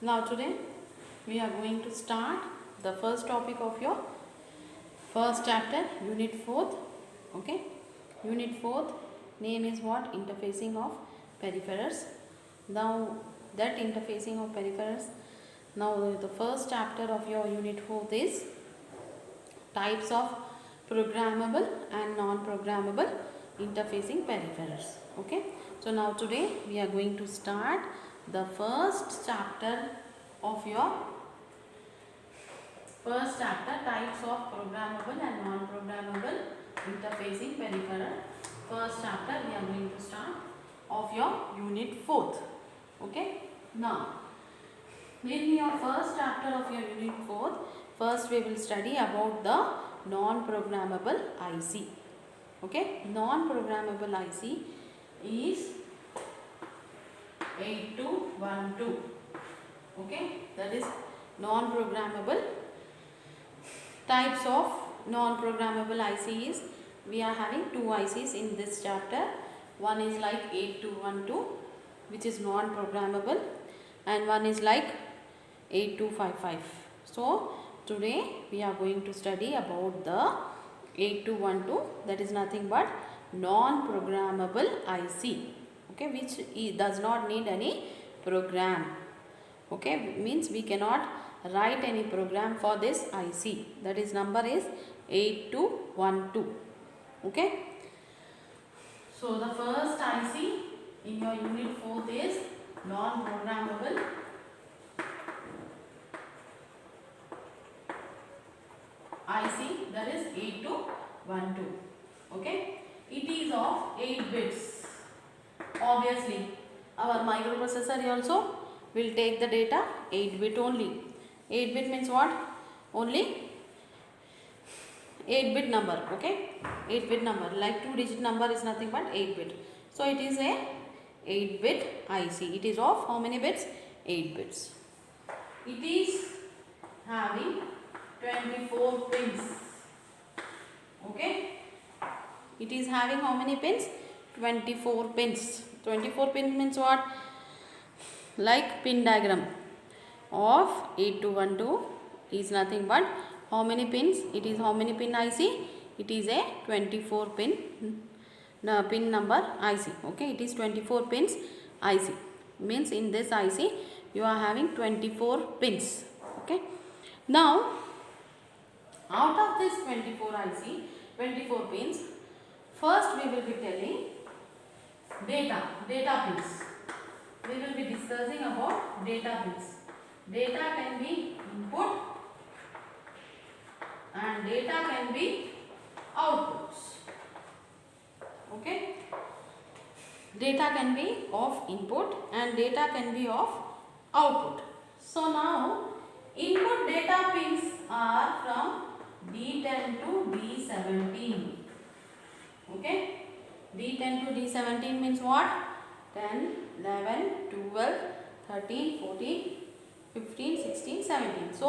Now today we are going to start the first topic of your first chapter, unit 4th. Okay, unit 4th name is what? Interfacing of peripherals. Now that interfacing of peripherals, now the first chapter of your unit 4th is types of programmable and non-programmable interfacing peripherals. Okay, so now today we are going to start the first chapter of your first chapter, types of programmable and non-programmable interfacing peripheral. First chapter we are going to start of your unit 4th. Okay, now in your first chapter of your unit 4th, first we will study about the non-programmable IC. Okay, non-programmable IC is 8212. Okay, that is non-programmable. Types of non-programmable IC is, we are having two ICs in this chapter. One is like 8212, which is non-programmable, and one is like 8255. So today we are going to study about the 8212, that is nothing but non-programmable IC. Okay, which does not need any program. Okay, means we cannot write any program for this IC. That is number is 8212. Okay. So the first IC in your unit 4th is non-programmable IC, that is 8212. Okay. It is of 8 bits. Obviously, our microprocessor also will take the data 8 bit only. 8 bit means what? Only 8 bit number. Okay. 8 bit number, like 2 digit number is nothing but 8 bit. So it is a 8 bit IC. It is of how many bits? 8 bits. It is having 24 pins. Okay. It is having how many pins? 24 pins. 24 pins means what? Like pin diagram of 8212 is nothing but how many pins? It is how many pin IC? It is a 24 pin pin number IC. Okay, it is 24 pins IC. Means in this IC you are having 24 pins. Okay. Now out of this 24 IC, 24 pins, first we will be telling data pins. We will be discussing about data pins. Data can be input and data can be outputs. Okay. Data can be of input and data can be of output. So now input data pins are from D10 to D17. Okay. D10 to D17 means what? 10, 11, 12, 13, 14, 15, 16, 17. So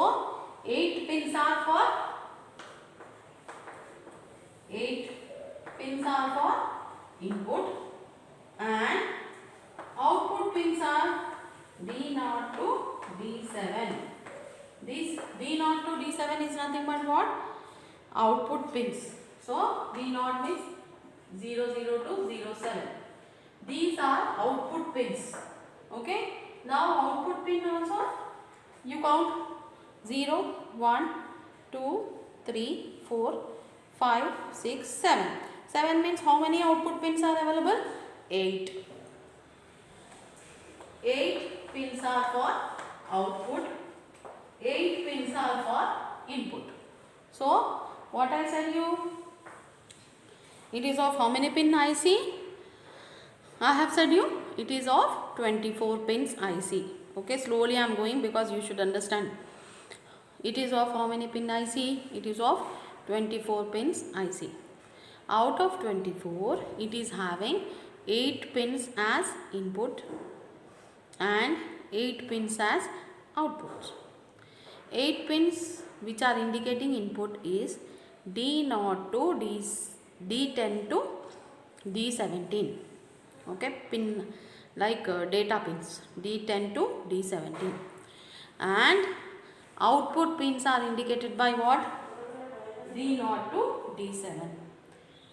8 pins are for input and output pins are D0 to D7. This D0 to D7 is nothing but what? Output pins. So D0 means 00 to 07. These are output pins. Okay. Now output pin also you count 0, 1, 2, 3, 4, 5, 6, 7. 7 means how many output pins are available? 8. 8 pins are for output. 8 pins are for input. So what I said you? It is of how many pin IC? I have said you it is of 24 pins IC. Okay, slowly I am going because you should understand. It is of how many pin IC? It is of 24 pins IC. Out of 24, it is having 8 pins as input and 8 pins as output. 8 pins which are indicating input is D0 to D10 to D17. Okay, pin like data pins D10 to D17. and output pins are indicated by what? D0 to D7.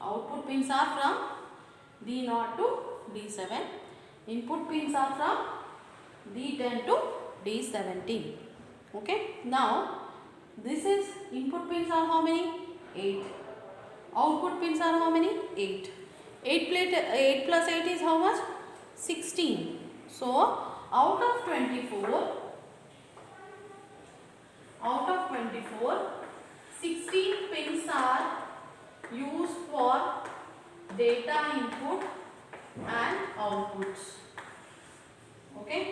Output pins are from D0 to D7. Input pins are from D10 to D17. Okay. Now this is input pins are how many? 8. Output pins are how many? 8. 8 plus 8 is how much? 16. So out of 24, 16 pins are used for data input and outputs. Okay.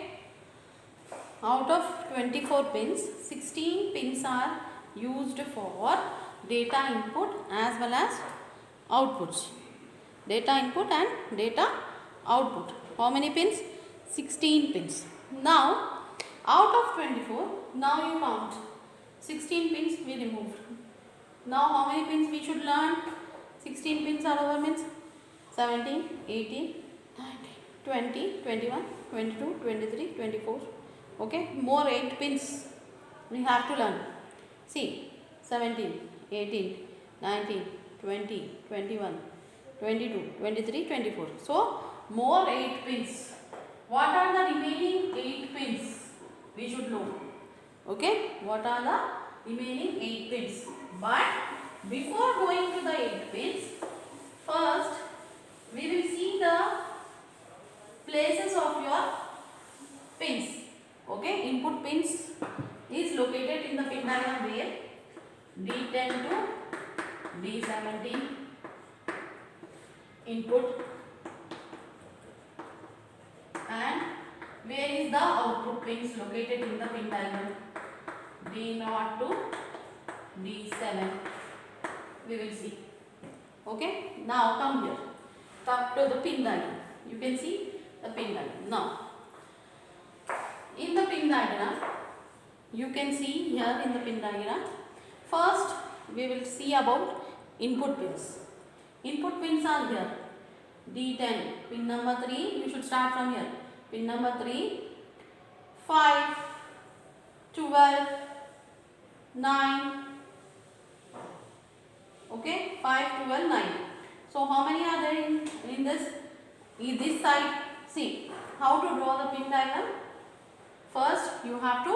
Out of 24 pins, 16 pins are used for data input as well as outputs. Data input and data output. How many pins? 16 pins. Now, out of 24, now you count. 16 pins we removed. Now, how many pins we should learn? 16 pins are over means 17, 18, 19, 20, 21, 22, 23, 24. Okay, more 8 pins we have to learn. See, 17, 18, 19, 20, 21, 22, 23, 24. So, more 8 pins. What are the remaining 8 pins? We should know. Okay, what are the remaining 8 pins? But before going to the 8 pins, first we will see the places of your pins. Okay, input pins is located in the pin diagram where D10 to D17 input, and where is the output pins located in the pin diagram? D0 to D7. We will see. Okay, now come here. Come to the pin diagram. You can see the pin diagram. Now, in the pin diagram, you can see here in the pin diagram, first we will see about input pins. Input pins are here. D10, pin number 3, you should start from here. Pin number 3, 5, 12, 9. Okay, 5, 12, 9. So how many are there in this side? See how to draw the pin diagram. First you have to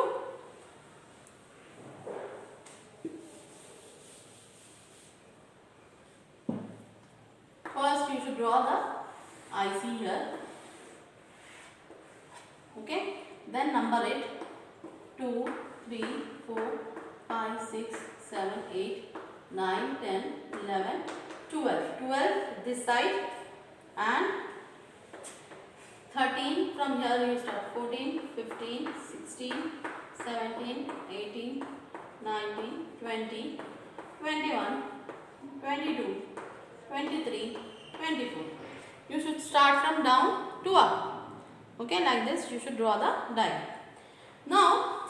should draw the IC here. Okay, then number it 2, 3, 4, 5, 6, 7, 8, 9, 10, 11, 12. 12 this side and 13 from here you start. 14, 15, 16, 17, 18, 19, 20, 21, 22, 23, 24. You should start from down to up. Okay, like this you should draw the diagram. Now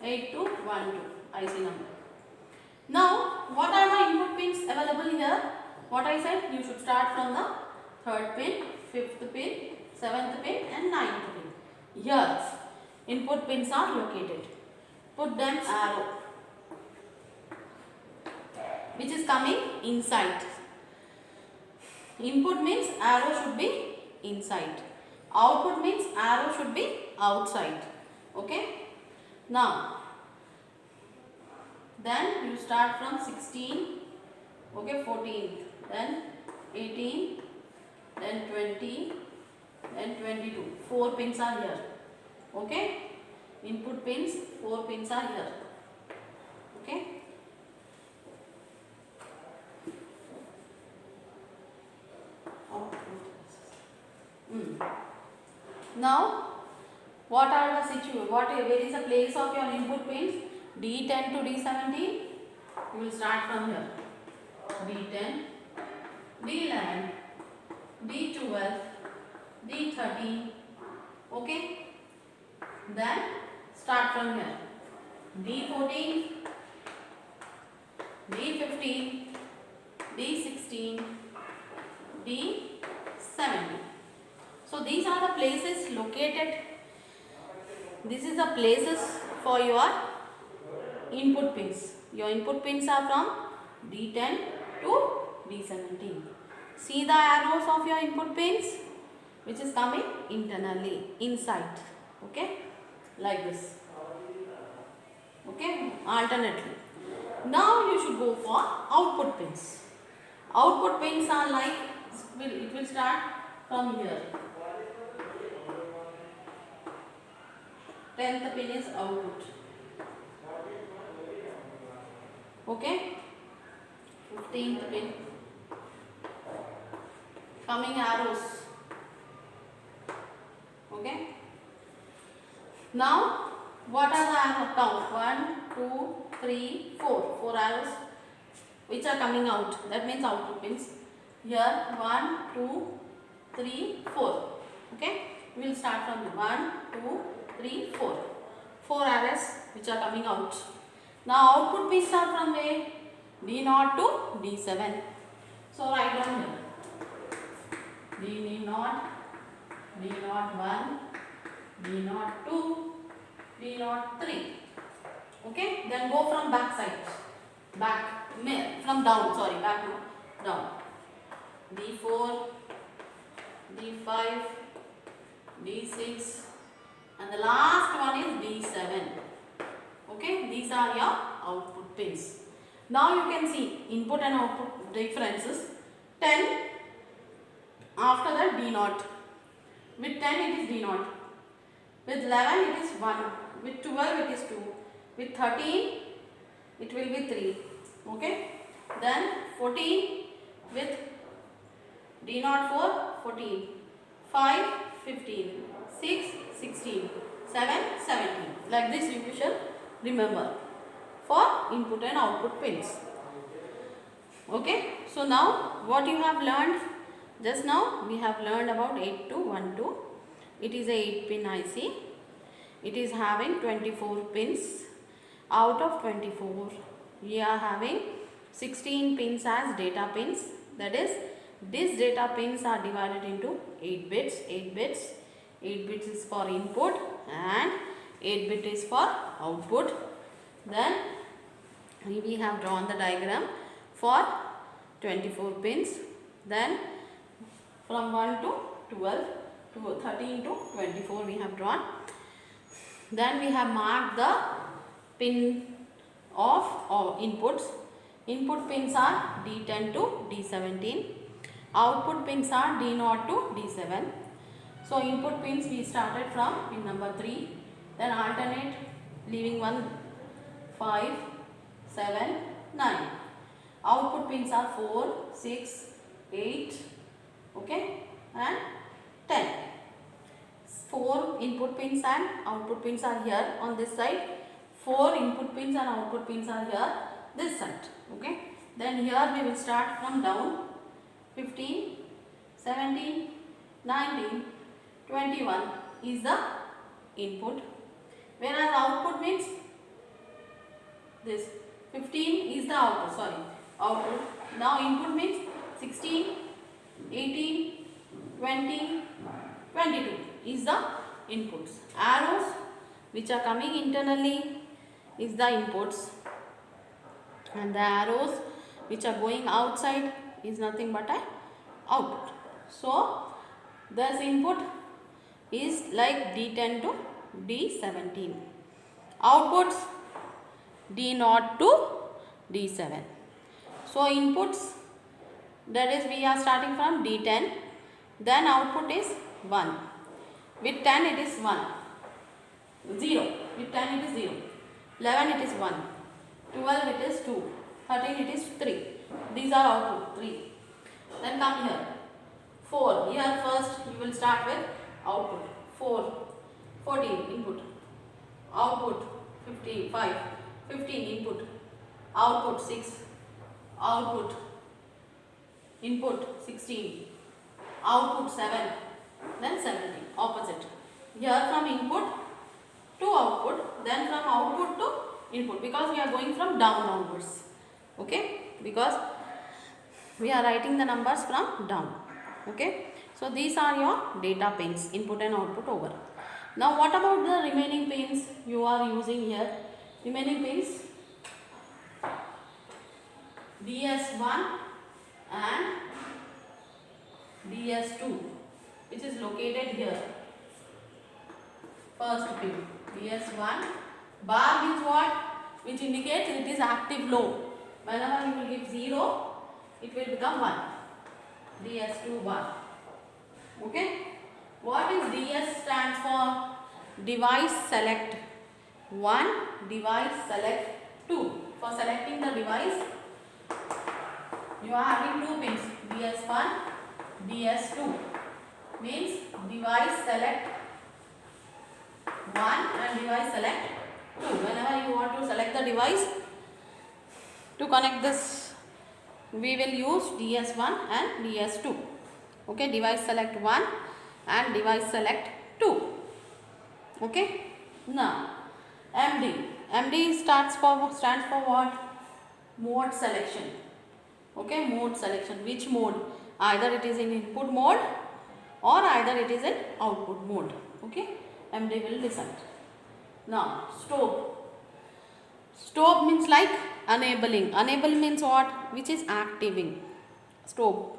8 to 1 2 IC number. Now what are the input pins available here? What I said, you should start from the 3rd pin, 5th pin, 7th pin and 9th pin. Here input pins are located. Put them arrow which is coming inside. Input means arrow should be inside. Output means arrow should be outside. Okay. Now, then you start from 16, okay, 14, then 18, then 20, then 22. 4 pins are here. Okay. Input pins, 4 pins are here. Okay. Now, what are the situation? Where is the place of your input pins? D10 to D17. You will start from here. D10, D11, D12, D13. Okay. Then start from here. D14, D15, D16, D17. So these are the places located this is the places for your input pins. Your input pins are from D10 to D17. See the arrows of your input pins which is coming internally, inside. Okay, like this. Okay, alternately. Now you should go for output pins. Output pins are like, it will start from here. 10th pin is output. Okay, 15th pin. Coming arrows. Okay. Now, what are the arrows? Count 1, 2, 3, 4. 4 arrows which are coming out. That means output pins. Here 1, 2, 3, 4. Okay. We will start from 1, 2, 3, 4. 4 arrows which are coming out. Now output pins are from where? D0 to D7. So write down here. D0, D0 1, D0 2, D0 3. Okay. Then go from back side. Back, from down, sorry, back no, down. D4, D5, D6 and the last one is D7. Okay, these are your output pins. Now you can see input and output differences. 10, after that D0. With 10 it is D0. With 11 it is 1. With 12 it is 2. With 13 it will be 3. Okay. Then 14 with D0 4, 14. 5, 15. 6, 16. 7, 17. Like this you should remember for input and output pins. Okay. So now what you have learned? Just now we have learned about 8212. It is a 8 pin IC. It is having 24 pins. Out of 24 we are having 16 pins as data pins. That is, these data pins are divided into 8 bits. 8 bits. 8 bits is for input and 8 bit is for output. Then we have drawn the diagram for 24 pins. Then from 1 to 12 to 13 to 24 we have drawn. Then we have marked the pin of inputs. Input pins are D10 to D17. Output pins are D0 to D7. So input pins we started from pin number 3. Then alternate, leaving 1, 5, 7, 9. Output pins are 4, 6, 8, okay, and 10. 4 input pins and output pins are here on this side. 4 input pins and output pins are here this side. Okay. Then here we will start from down. 15, 17, 19, 21 is the input. Whereas output means this. 15 is the output. Sorry, output. Now input means 16, 18, 20, 22 is the inputs. Arrows which are coming internally is the inputs, and the arrows which are going outside is nothing but a output. So this input is like D10 to D17. Outputs D0 to D7. So inputs, that is we are starting from D10. Then output is 1. With 10 it is 1. 0. With 10 it is 0. 11 it is 1. 12 it is 2. 13 it is 3. These are output 3. Then come here. 4. Here first you will start with output. 4. 14 input. Output 15. 5. 15 input. Output 6. Output. Input 16. Output 7. Then 17. Opposite. Here from input to output, then from output to input, because we are going from down onwards. Okay, because we are writing the numbers from down. Okay, so these are your data pins, input and output over. Now what about the remaining pins you are using here? Remaining pins DS1 and DS2, which is located here. First pin DS1, bar means what? Which indicates it is active low. Whenever you will give 0, it will become 1. DS2 bar. Okay. What is DS stands for? Device select 1, device select 2. For selecting the device, you are having 2 pins, DS1, DS2. Means device select 1 and device select 2. Whenever you want to select the device to connect this, we will use DS1 and DS2. Okay, device select 1 and device select 2. Okay. Now MD stands for what? Mode selection. Okay, mode selection. Which mode? Either it is in input mode or either it is in output mode. Okay, MD will decide. Now stop means like enabling. Enable means what? Which is activating. Stop.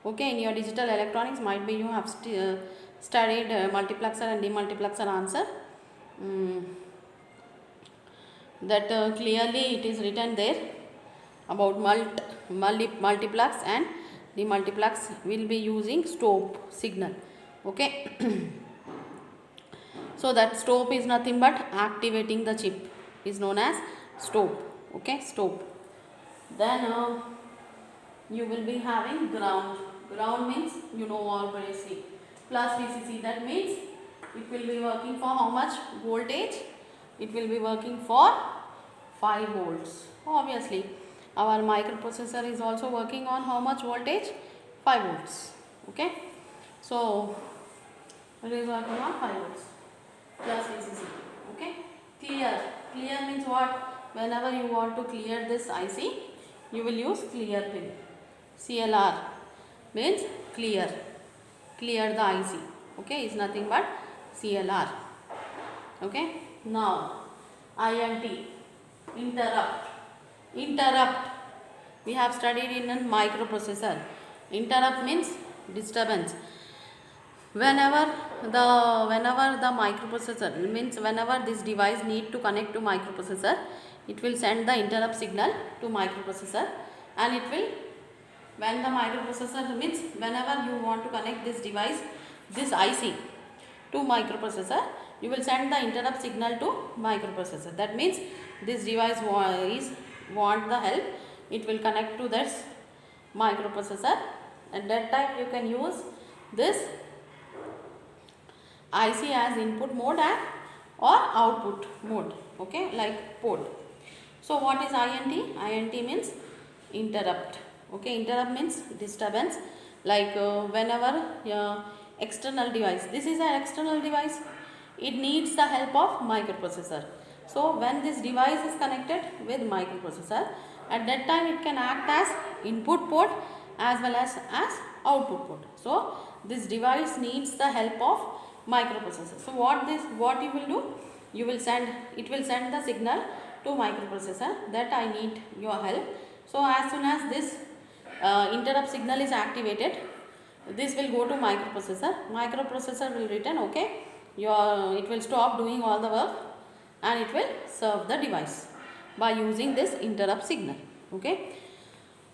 Okay, in your digital electronics, might be you have studied multiplexer and demultiplexer answer. That clearly it is written there about multiplex and demultiplex will be using stop signal. Okay. So that stop is nothing but activating the chip is known as stop. Okay, stop. Then you will be having ground. Ground means you know already, plus VCC. That means it will be working for how much voltage? It will be working for 5 volts. Obviously, our microprocessor is also working on how much voltage? 5 volts. Okay. So it is working on 5 volts plus VCC. Okay. Clear. Clear means what? Whenever you want to clear this IC, you will use clear pin. CLR means clear. Clear the IC. Okay, is nothing but CLR. Okay. Now INT, interrupt. Interrupt we have studied in a microprocessor. Interrupt means disturbance. Whenever the microprocessor means whenever this device need to connect to microprocessor, it will send the interrupt signal to microprocessor, and it will, when the microprocessor means whenever you want to connect this device, this IC to microprocessor, you will send the interrupt signal to microprocessor. That means this device want the help, it will connect to this microprocessor. At that time you can use this IC as input mode and or output mode. Okay, like port. So what is INT? INT means interrupt. Okay, interrupt means disturbance. Like whenever external device, this is an external device, it needs the help of microprocessor. So when this device is connected with microprocessor, at that time it can act as input port as well as output port. So this device needs the help of microprocessor. So what you will do, it will send the signal to microprocessor that I need your help. So as soon as this interrupt signal is activated, this will go to microprocessor. Microprocessor will return okay, it will stop doing all the work and it will serve the device by using this interrupt signal. Okay.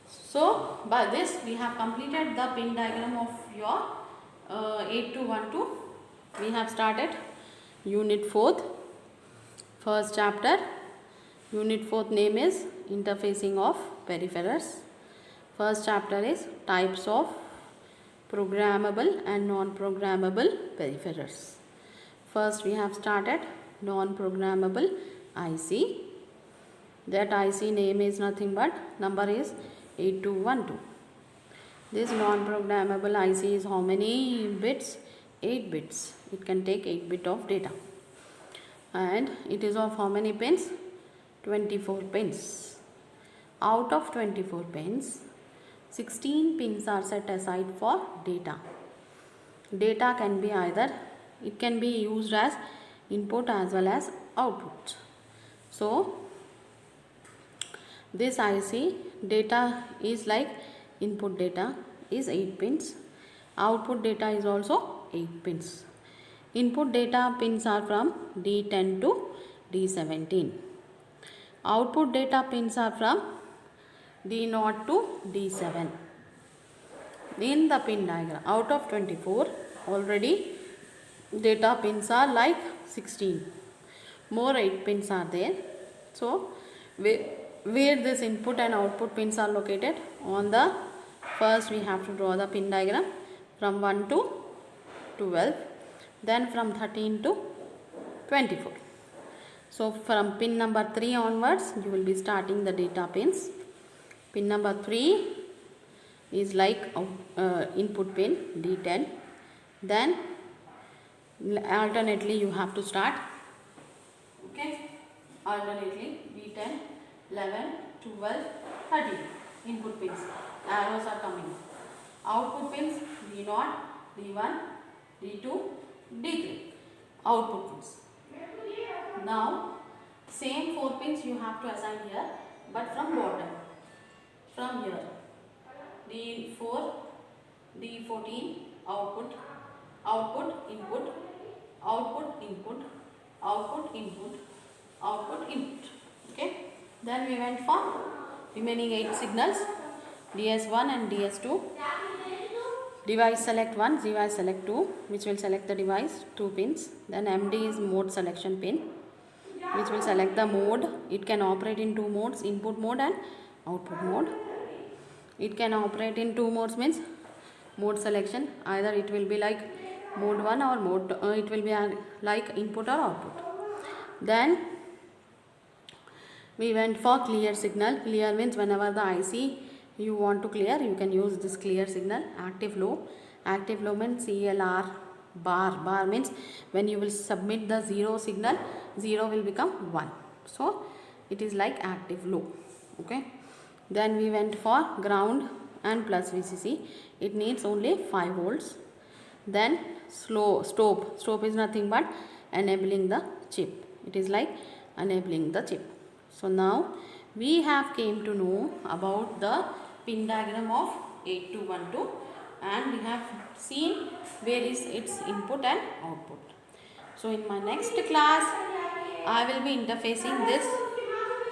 So by this we have completed the pin diagram of your 8212. We have started unit 4th, first chapter. Unit 4th name is interfacing of peripherals. First chapter is types of programmable and non-programmable peripherals. First we have started non-programmable IC. That IC name is nothing but number is 8212. This non-programmable IC is how many bits? 8 bits. It can take 8 bit of data. And it is of how many pins? 24 pins. Out of 24 pins, 16 pins are set aside for data. Data can be either, it can be used as input as well as output. So this IC data is like input data is 8 pins, output data is also 8 pins. Input data pins are from D10 to D17. Output data pins are from D0 to D7. In the pin diagram, out of 24, already data pins are like 16. More 8 pins are there. So where this input and output pins are located, on the first we have to draw the pin diagram from 1 to 12, then from 13 to 24. So from pin number 3 onwards, you will be starting the data pins. Pin number 3 is like input pin D10. Then alternately you have to start. Okay, alternately D10, 11, 12, 13 input pins. Arrows are coming. Output pins D0, D1, D2, D3. Output pins. Now same 4 pins you have to assign here, but from bottom. From here, D4, D14, output, output, input, output, input, output, input, output, input. Okay. Then we went for remaining 8 signals, DS1 and DS2. Device select 1, device select 2, which will select the device, 2 pins. Then MD is mode selection pin, which will select the mode. It can operate in 2 modes, input mode and output mode. It can operate in 2 modes, means mode selection, either it will be like mode 1 or mode it will be like input or output. Then we went for clear signal. Clear means whenever the IC you want to clear, you can use this clear signal. Active low. Active low means CLR bar. Bar means when you will submit the 0 signal, 0 will become 1. So it is like active low. Okay. Then we went for ground and plus VCC. It needs only 5 volts. Then slow stop. Stop is nothing but enabling the chip. It is like enabling the chip. So now we have came to know about the pin diagram of 8212, and we have seen where is its input and output. So in my next class I will be interfacing this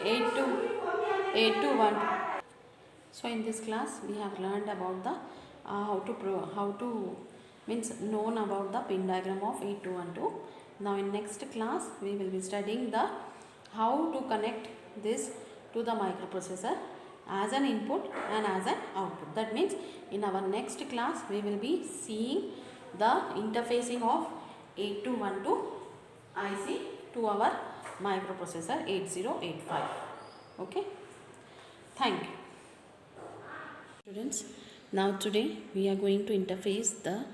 8212. So in this class we have learned about the how to means known about the pin diagram of 8212. Now in next class we will be studying the how to connect this to the microprocessor as an input and as an output. That means in our next class we will be seeing the interfacing of 8212 IC to our microprocessor 8085. Okay, thank you. Students, now today we are going to interface the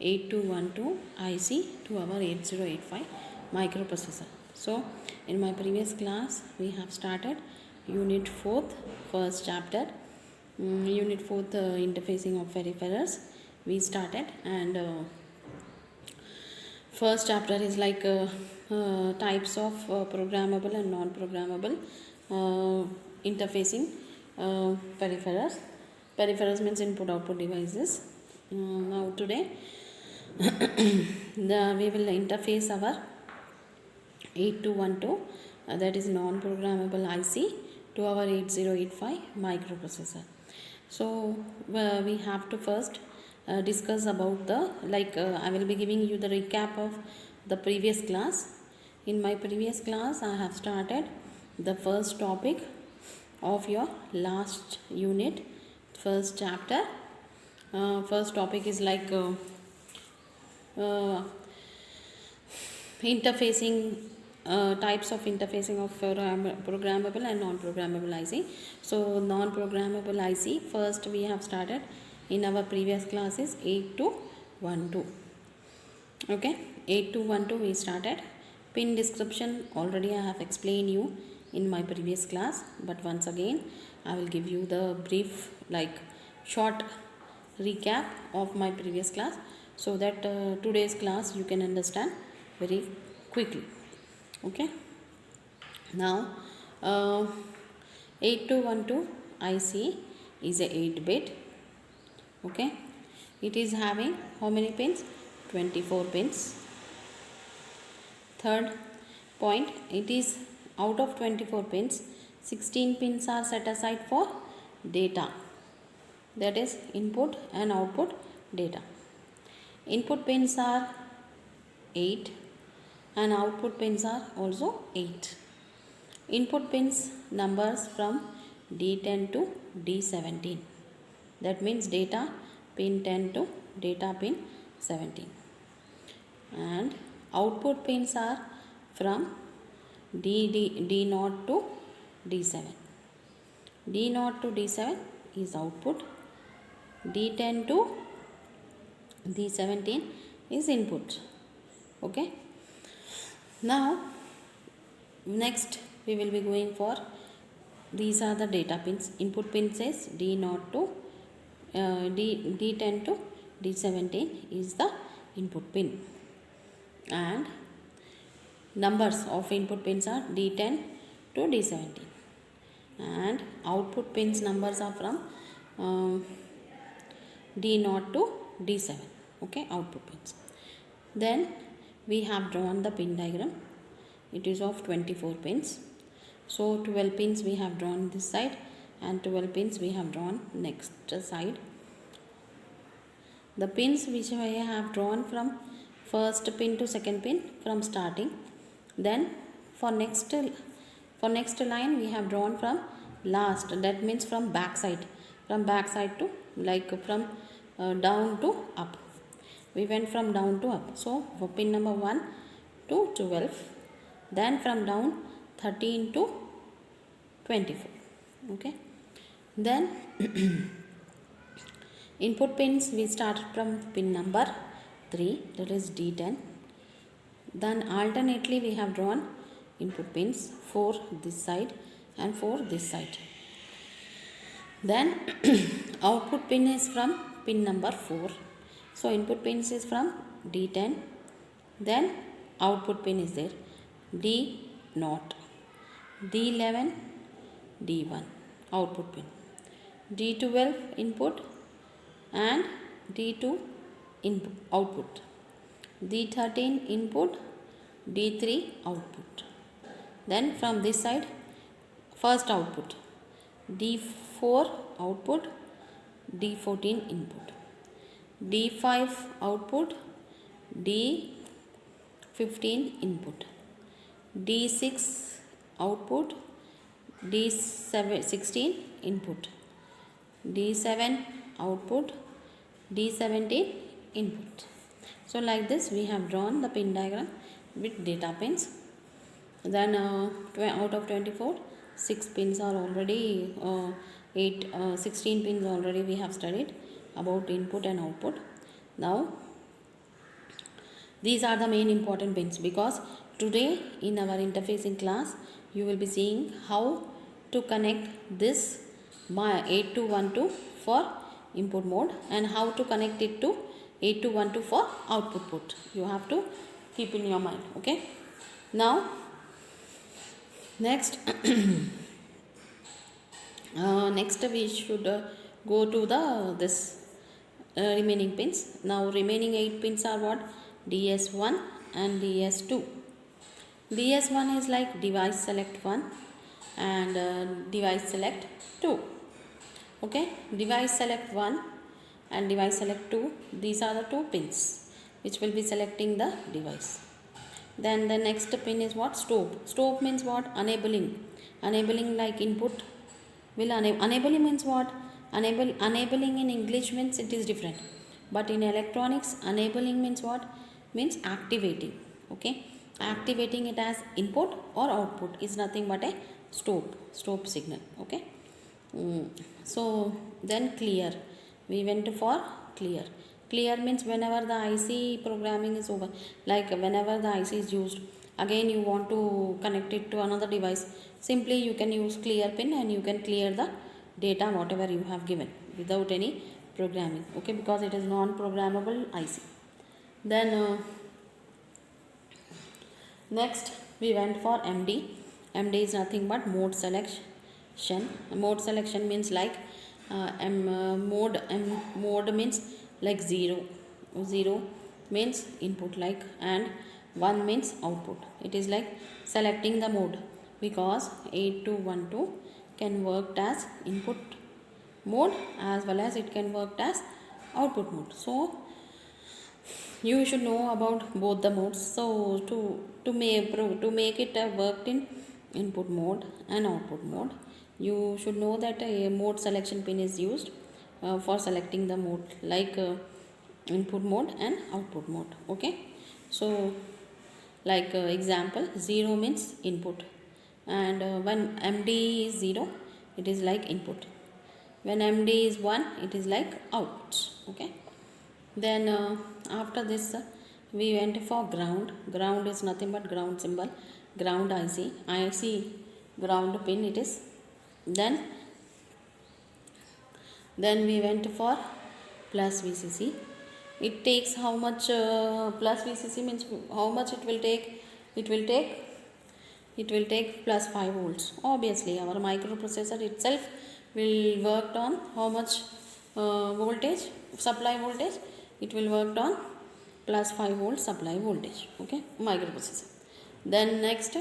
8212 IC to our 8085 microprocessor. So in my previous class we have started unit 4th, first chapter, unit 4th, interfacing of peripherals we started, and first chapter is like types of programmable and non-programmable interfacing peripherals. Peripherals means input output devices. Now today we will interface our 8212 that is non-programmable IC to our 8085 microprocessor. So we have to first discuss about the I will be giving you the recap of the previous class. In my previous class I have started the first topic of your last unit, first chapter. First topic is like interfacing, types of interfacing of programmable and non-programmable IC. So non-programmable IC first we have started in our previous classes 8212. Okay, 8212 we started. Pin description already I have explained you in my previous class, but once again I will give you the brief short recap of my previous class, so that today's class you can understand very quickly. Okay. Now 8212 IC is a 8-bit. Okay, it is having how many pins? 24 pins. Third point, it is out of 24 pins, 16 pins are set aside for data, that is input and output data. Input pins are 8 and output pins are also 8. Input pins numbers from D10 to D17. That means data pin 10 to data pin 17. And output pins are from D0 to D7. D0 to D7 is output. D10 to D17 is input. Okay. Now next we will be going for, these are the data pins. Input pin says D0 to D10 to D17 is the input pin, and numbers of input pins are D10 to D17, and output pins numbers are from D0 to D7. Okay, output pins. Then we have drawn the pin diagram. It is of 24 pins. So 12 pins we have drawn this side and 12 pins we have drawn next side. The pins which I have drawn from first pin to second pin from starting. Then for next line we have drawn from last, that means from back side. From back side to, like from down to up. We went from down to up. So for pin number 1 to 12. Then from down 13 to 24. Okay. Then input pins we started from pin number 3, that is D10. Then alternately we have drawn input pins 4 this side and 4 this side. Then output pin is from pin number 4. So input pins is from D10. Then output pin is there D0, D11, D1 output pin, D12 input and D2 input output, D13 input, D3 output. Then from this side, first output D4 output, D14 input, D5 output, D15 input, D6 output, D16 input, D7 output, D17 input. So like this we have drawn the pin diagram with data pins. Then out of 24, 6 pins are already 16 pins already we have studied about input and output. Now these are the main important pins, because today in our interfacing class you will be seeing how to connect this 8212 for input mode and how to connect it to 8212 for output port. You have to keep in your mind. Okay. Now next next we should go to the remaining pins. Now remaining 8 pins are what? DS1 and DS2. DS1 is like device select 1 and device select 2. Okay, device select 1 and device select 2, these are the 2 pins which will be selecting the device. Then the next pin is what? Stop. Stop means what? Enabling. Enabling like input will enabling means what? Enabling in English means it is different, but in electronics enabling means what? Means activating. Okay, activating it as input or output is nothing but a stop signal. Okay. So then clear, we went for clear. Clear means whenever the IC programming is over, like whenever the IC is used, again you want to connect it to another device, simply you can use clear pin and you can clear the data whatever you have given without any programming. Okay, because it is non-programmable IC. Then Next we went for MD. MD is nothing but mode selection. Mode selection means like mode means like 0 means input, like, and 1 means output. It is like selecting the mode, because 8212 can work as input mode as well as it can work as output mode. So you should know about both the modes. So to make it worked in input mode and output mode, you should know that a mode selection pin is used for selecting the mode, like input mode and output mode. Okay, so like example, 0 means input, and when MD is 0, it is like input. When MD is 1, it is like out. Okay, then after this we went for ground. Ground is nothing but ground symbol, ground IC ground pin it is. Then we went for plus VCC. It takes how much? Plus VCC means how much it will take? It will take plus 5 volts. Obviously our microprocessor itself will work on how much voltage, supply voltage. It will work on plus 5 volt supply voltage. Okay, microprocessor. Then next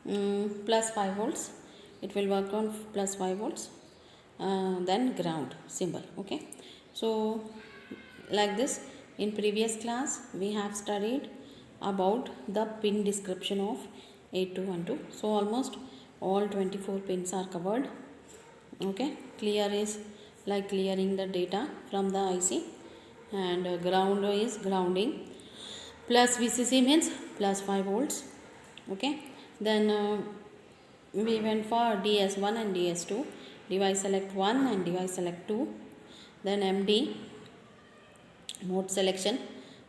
plus 5 volts, it will work on plus 5 volts. Then ground symbol. Okay, so like this, in previous class we have studied about the pin description of 8212. So almost all 24 pins are covered. Okay, clear is like clearing the data from the IC, and ground is grounding. Plus VCC means plus 5 volts. Okay, then we went for DS1 and DS2, device select 1 and device select 2. Then MD, mode selection.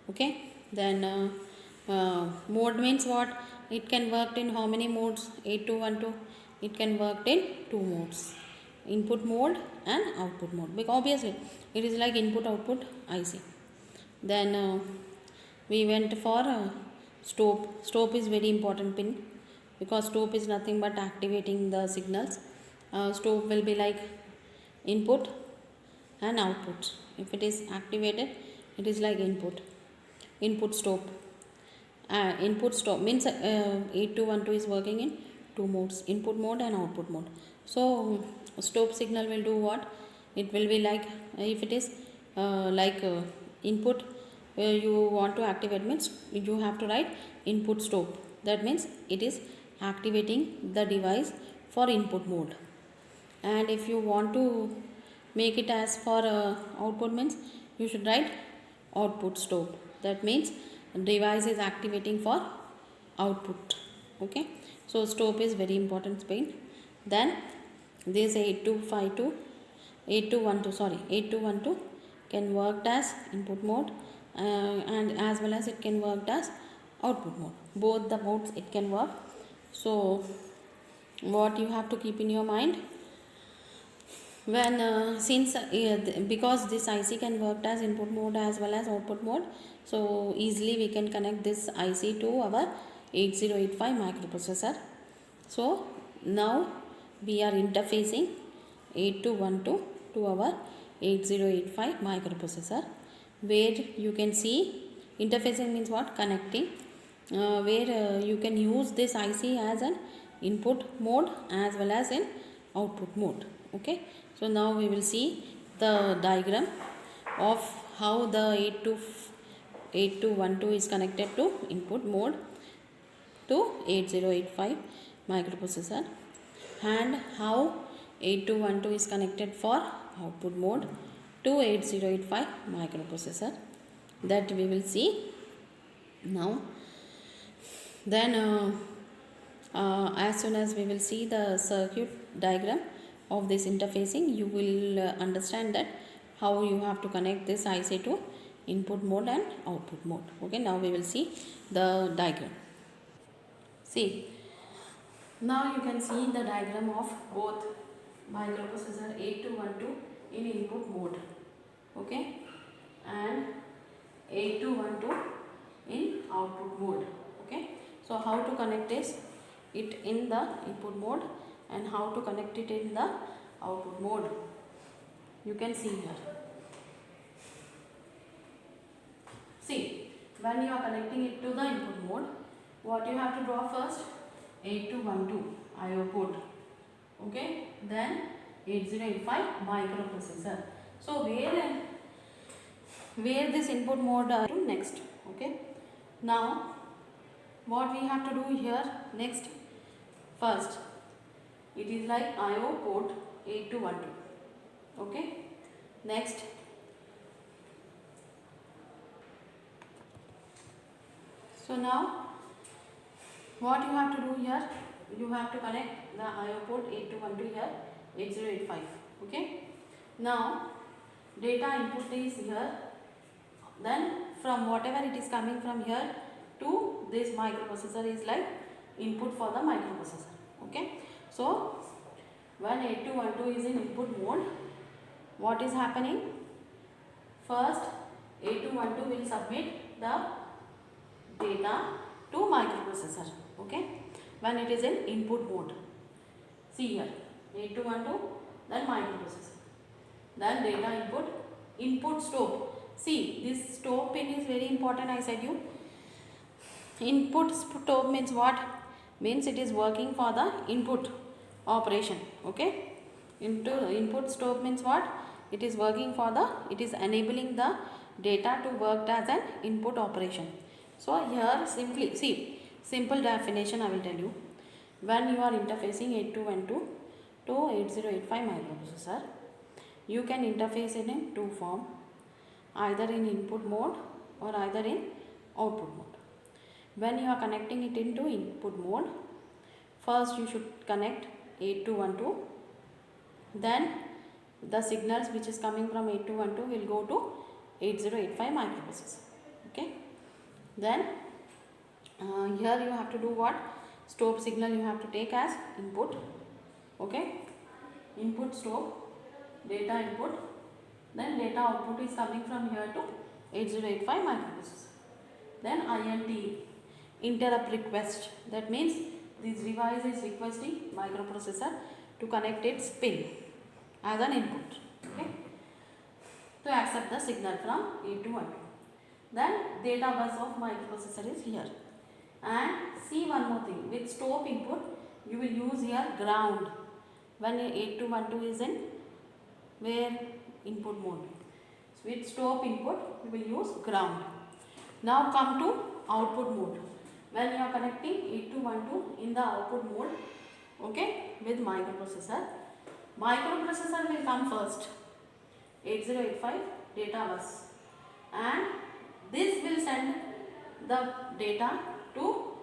Okay, then mode means what? It can work in how many modes? 8212, it can work in 2 modes, input mode and output mode, because obviously it is like input output IC. Then we went for stop is very important pin, because stop is nothing but activating the signals. Stop will be like input and output. If it is activated, it is like input stop. Input stop means 8212 is working in 2 modes, input mode and output mode. So stop signal will do what? It will be like, if it is like input you want to activate, means you have to write input stop. That means it is activating the device for input mode. And if you want to make it as for output, means you should write output stop. That means device is activating for output. Okay, so stop is very important pin. Then this 8212 can work as input mode and as well as it can work as output mode. Both the modes it can work. So what you have to keep in your mind, when because this IC can work as input mode as well as output mode, so easily we can connect this IC to our 8085 microprocessor. So now we are interfacing 8212 to our 8085 microprocessor, where you can see interfacing means what? Connecting, where you can use this IC as an input mode as well as in output mode. Okay, so now we will see the diagram of how the 8212 is connected to input mode to 8085 microprocessor, and how 8212 is connected for output mode to 8085 microprocessor. That we will see now. Then as soon as we will see the circuit diagram of this interfacing, you will understand that how you have to connect this IC to input mode and output mode. Okay, now we will see the diagram. See, now you can see the diagram of both microprocessor 8212 in input mode, okay, and 8212 in output mode. Okay, So how to connect it in the input mode and how to connect it in the output mode. You can see here. See, when you are connecting it to the input mode, what you have to draw first? 8212 IO port. Okay, then 8085 microprocessor. So where this input mode to next. Okay, now what we have to do here next? First, it is like IO port 8212. Okay, next so now what you have to do here, you have to connect the IO port 8212 here 8085. Okay, now data input is here, then from whatever it is coming from here to this microprocessor is like input for the microprocessor. Okay, so when 8212 is in input mode, what is happening? First 8212 will submit the data to microprocessor. Okay, when it is in input mode. See here, 8212, then microprocessor, then data input stop. See, this stop pin is very important. I said you, input stop means what? Means it is working for the input operation. Okay, input stop means what? It is working for the, it is enabling the data to work as an input operation. So here simply, see, simple definition I will tell you. When you are interfacing 8212 to 8085 microprocessor, you can interface it in two form, either in input mode or either in output mode. When you are connecting it into input mode, first you should connect 8212, then the signals which is coming from 8212 will go to 8085 microprocessor. Okay, then here you have to do what? Stop signal you have to take as input. Okay, input stop, data input, then data output is coming from here to 8085 microprocessor. Then INT, interrupt request, that means this device is requesting microprocessor to connect its pin as an input. Okay, to accept the signal from 8212. Then data bus of microprocessor is here. And see one more thing, with stop input you will use here ground when 8212 is in where? Input mode. So with stop input you will use ground. Now come to output mode. When you are connecting 8212 in the output mode, okay, with microprocessor will come first, 8085 data bus, and this will send the data to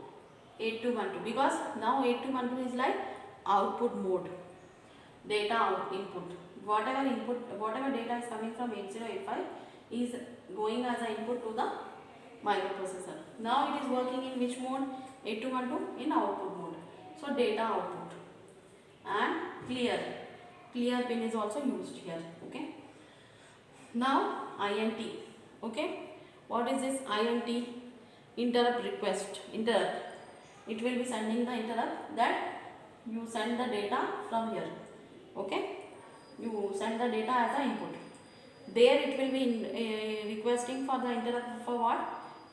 8212 because now 8212 is like output mode, data input. Whatever data is coming from 8085 is going as an input to the microprocessor. Now it is working in which mode? 8212 in output mode. So data output and clear pin is also used here. Okay. Now INT. Okay. What is this INT? Interrupt request. Interrupt. It will be sending the interrupt that you send the data from here. Okay. You send the data as an input. There it will be requesting for the interrupt for what?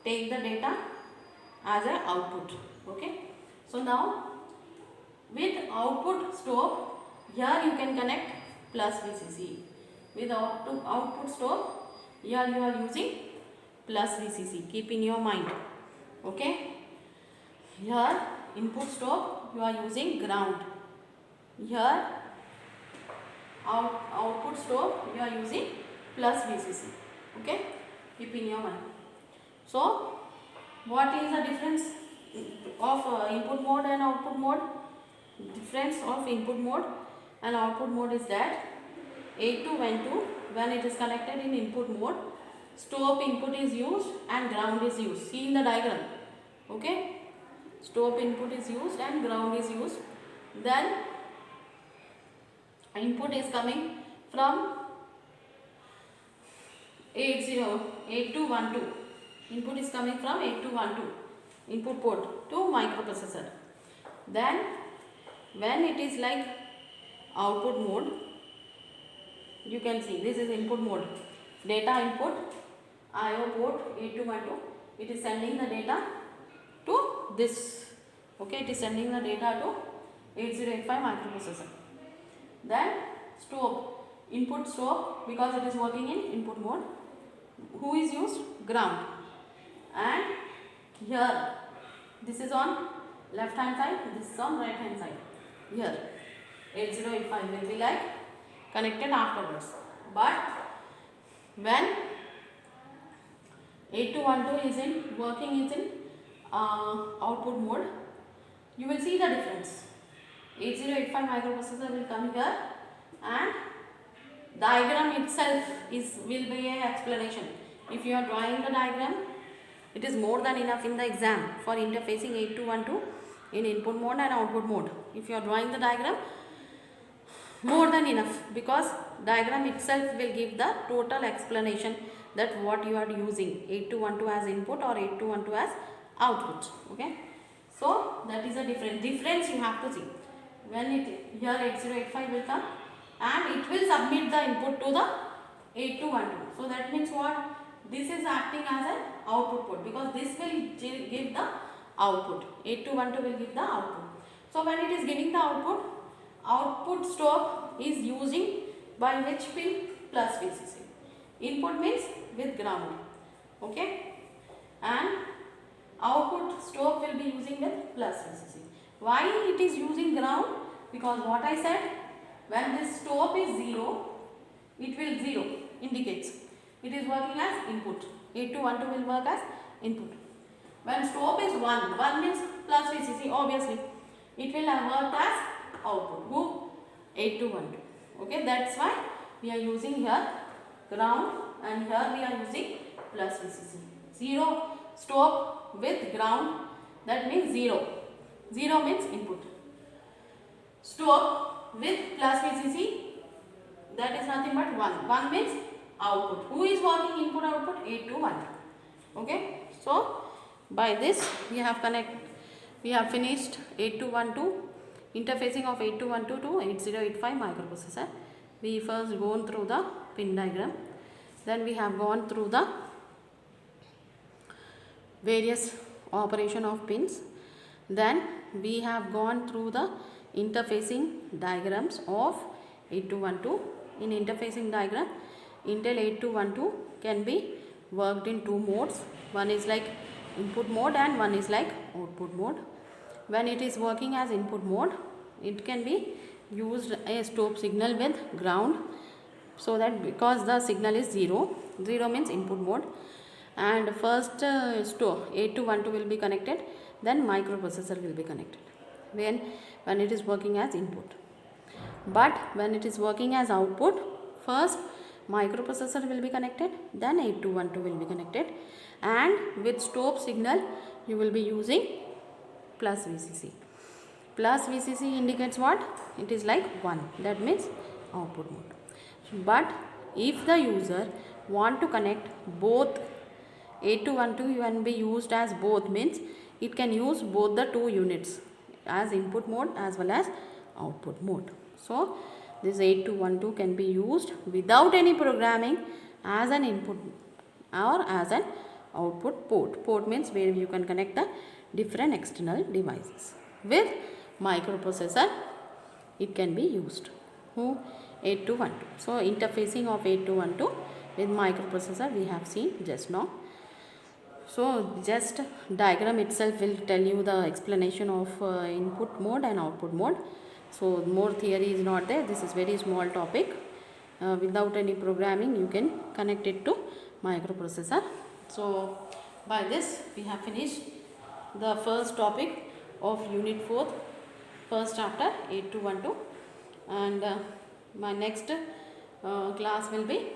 Take the data as an output. Okay. So now with output stop, here you can connect plus VCC. With output stop, here you are using plus VCC. Keep in your mind. Okay. Here input stop you are using ground. Here output stop you are using plus VCC. Okay. Keep in your mind. So what is the difference of input mode and output mode? Difference of input mode and output mode is that 8212 when it is connected in input mode, stop input is used and ground is used. See in the diagram. Okay. Stop input is used and ground is used. Then input is coming from 8212. Input is coming from 8212 input port. to microprocessor. Then when it is like output mode, you can see this is input mode. Data input, IO port 8212. It is sending the data to this. Okay, it is sending the data to 8085 microprocessor. Then stop, input stop, because it is working in input mode. Who is used? Ground. And here this is on left hand side, this is on right hand side. Here 8085 will be like connected afterwards. But when 8212 is in working is in output mode, you will see the difference. 8085 microprocessor will come here, and diagram itself will be an explanation. If you are drawing the diagram, it is more than enough in the exam for interfacing 8212 in input mode and output mode. If you are drawing the diagram, more than enough, because diagram itself will give the total explanation that what you are using 8212 as input or 8212 as output. Okay, so that is a difference you have to see. When it here 8085 will come and it will submit the input to the 8212. So that means what? This is acting as an output port, because this will give the output. 8212 will give the output. So when it is giving the output stop is using by which pin? Plus VCC. Input means with ground. Okay, and output stop will be using with plus VCC. Why it is using ground? Because what I said, when this stop is 0, it will 0 indicates it is working as input. 8212 will work as input. When stop is 1 means plus VCC, obviously it will have worked as output. Who? 8212. Okay, that's why we are using here ground, and here we are using plus VCC. 0 stop with ground, that means 0. 0 means input. Stop with plus VCC, that is nothing but 1. 1 means output. Who is working input output? 8212. Okay, so by this we have finished 8212, interfacing of 8212 to 8085 microprocessor. We first gone through the pin diagram, then we have gone through the various operation of pins, then we have gone through the interfacing diagrams of 8212. In interfacing diagram, Intel 8212 can be worked in two modes. One is like input mode and one is like output mode. When it is working as input mode, it can be used a stop signal with ground, so that because the signal is 0 means input mode, and first stop 8212 will be connected, then microprocessor will be connected when it is working as input. But when it is working as output, first microprocessor will be connected, then 8212 will be connected, and with stop signal you will be using plus VCC. Plus VCC indicates what? It is like 1, that means output mode. But if the user want to connect both 8212 can be used as both, means it can use both the two units as input mode as well as output mode. So this 8212 can be used without any programming as an input or as an output port. Port means where you can connect the different external devices. With microprocessor it can be used. 8212. So interfacing of 8212 with microprocessor we have seen just now. So just diagram itself will tell you the explanation of input mode and output mode. So more theory is not there. This is very small topic. Without any programming you can connect it to microprocessor. So by this we have finished the first topic of unit 4th, first chapter 8212, and my next class will be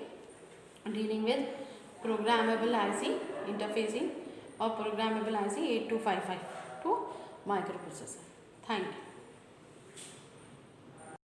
dealing with programmable IC, interfacing of programmable IC 8255 to microprocessor. Thank you.